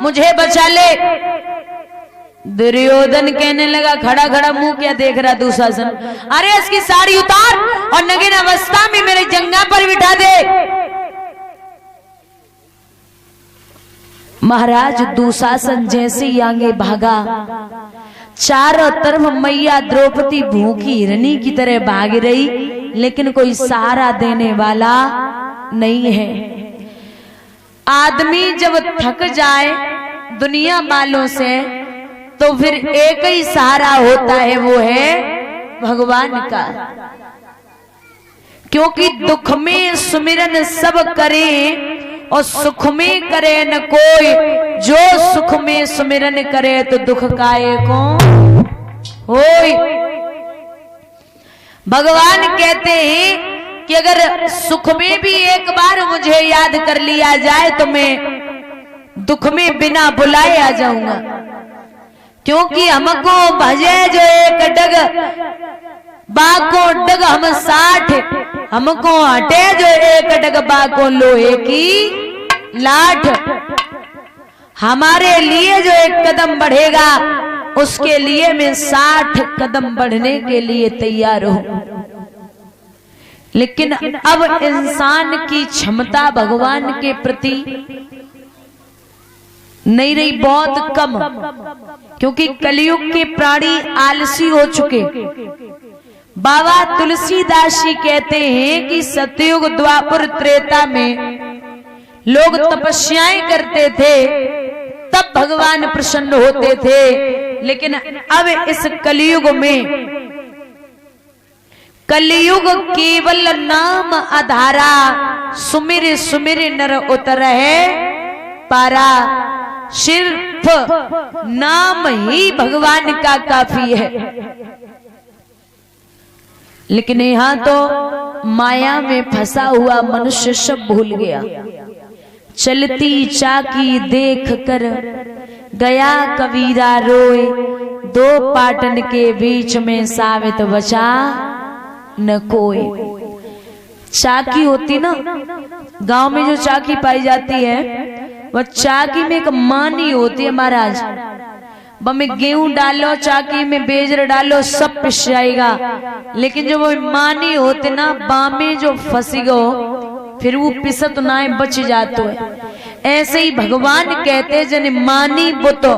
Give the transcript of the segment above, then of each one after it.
मुझे बचा ले। दुर्योधन कहने लगा, खड़ा खड़ा मुंह क्या देख रहा दुशासन, अरे इसकी साड़ी उतार और नग्न अवस्था में मेरे जंगा पर बिठा दे। महाराज दुशासन जैसे ही आगे भागा, चारों तरफ मैया द्रौपदी भूखी हिरनी की तरह भाग रही, लेकिन कोई सहारा देने वाला नहीं है। आदमी जब थक जाए दुनिया वालों से तो फिर एक ही सहारा होता है, वो है भगवान का। क्योंकि दुख में सुमिरन सब करे और सुख में करे न कोई, जो सुख में सुमिरन करे तो दुख काहे को होय। भगवान कहते हैं कि अगर सुख में भी एक बार मुझे याद कर लिया जाए तो मैं दुख में बिना बुलाए आ जाऊंगा। क्योंकि हमको भजे जो एक डग, बाको डग हम 60, हमको हटे जो एक डग, बाको लोहे की लाठ। हमारे लिए जो एक कदम बढ़ेगा उसके लिए मैं 60 कदम बढ़ने के लिए तैयार हूं। लेकिन अब इंसान की क्षमता भगवान के प्रति नहीं रही, बहुत कम, क्योंकि कलयुग के प्राणी आलसी हो चुके। बाबा तुलसीदास जी कहते हैं कि सतयुग द्वापर त्रेता में लोग तपस्याएं करते थे, तब भगवान प्रसन्न होते थे। लेकिन अब इस कलयुग में, कलयुग केवल नाम आधारा, सुमिर सुमिर नर उतर है पारा। सिर्फ नाम ही भगवान का काफी है। लेकिन यहां तो माया में फंसा हुआ मनुष्य सब भूल गया। चलती चाकी देख कर गया कबीरा रोए, दो पाटन के बीच में सावित बचा न कोई। चाकी होती ना, गांव में जो चाकी पाई जाती है, वह चाकी में एक मानी होती है महाराज। में गेहूं डालो, चाकी में बेजर डालो, सब पिस जाएगा। लेकिन जो वो मानी होते ना, बामे जो फंसी गो फिर वो पिसत ना बच जातो है। ऐसे ही भगवान कहते जने मानी वो तो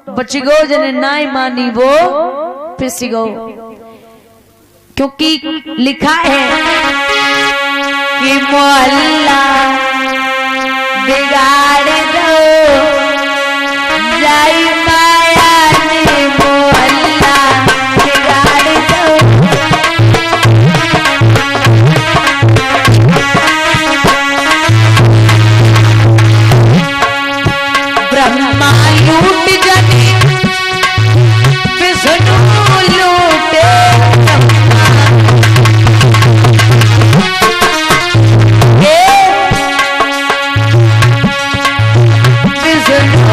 बच गो, जने ना मानी वो पिस गो। क्योंकि लिखा है कि मोहल्ला बिगाड़ दो जाई माया ने, मोहल्ला बिगाड़ दो। ब्रह्मा लूट जाने, विष्णु लूटे, विष्णु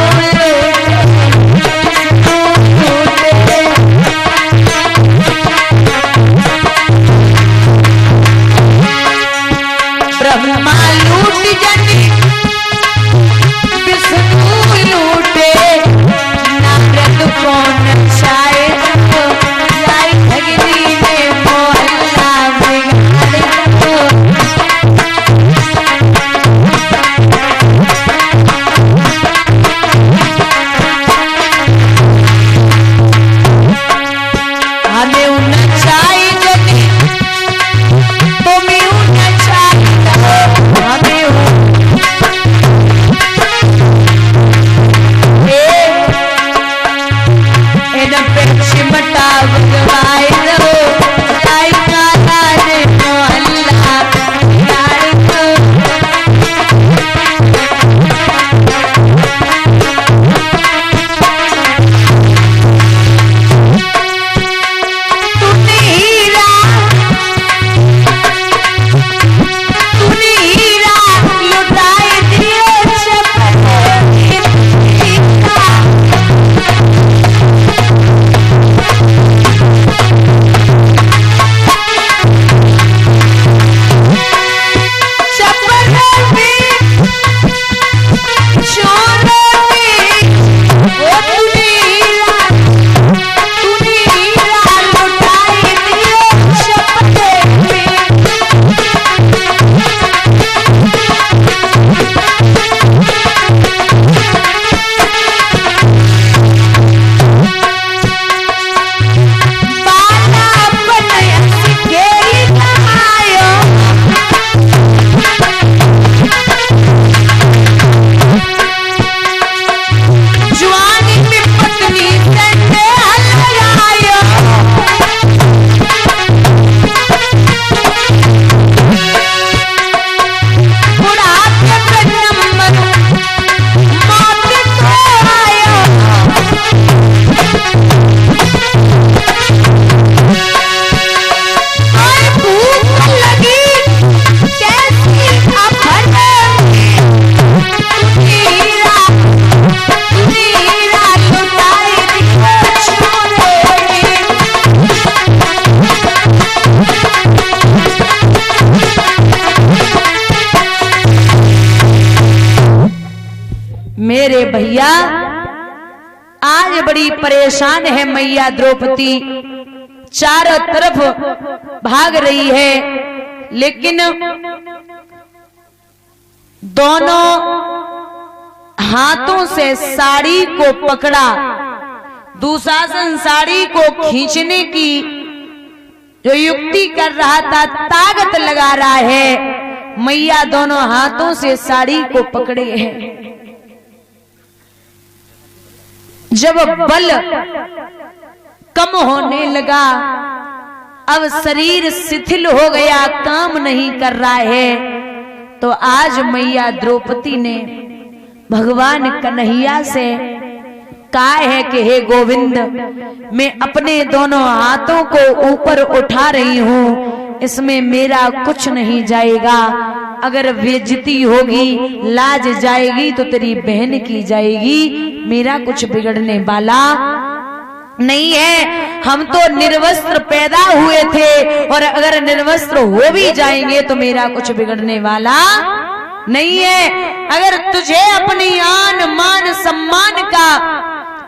बोले भैया आज बड़ी परेशान है मैया द्रौपदी, चारों तरफ भाग रही है, लेकिन दोनों हाथों से साड़ी को पकड़ा, दुशासन साड़ी को खींचने की जो युक्ति कर रहा था, ताकत लगा रहा है। मैया दोनों हाथों से साड़ी को पकड़े हैं। जब बल कम होने लगा, अब शरीर शिथिल हो गया, काम नहीं कर रहा है, तो आज मैया द्रौपदी ने भगवान कन्हैया से कहा है कि हे गोविंद, मैं अपने दोनों हाथों को ऊपर उठा रही हूं, इसमें मेरा कुछ नहीं जाएगा। अगर बेइज्जती होगी, लाज जाएगी तो तेरी बहन की जाएगी, मेरा कुछ बिगड़ने वाला नहीं है। हम तो निर्वस्त्र पैदा हुए थे, और अगर निर्वस्त्र हो भी जाएंगे तो मेरा कुछ बिगड़ने वाला नहीं है। अगर तुझे अपनी आन मान सम्मान का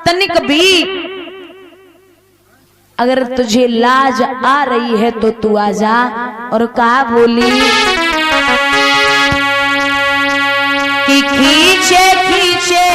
तनिक भी अगर तुझे लाज आ रही है तो तू आजा। और कहा बोली कि खींचे खींचे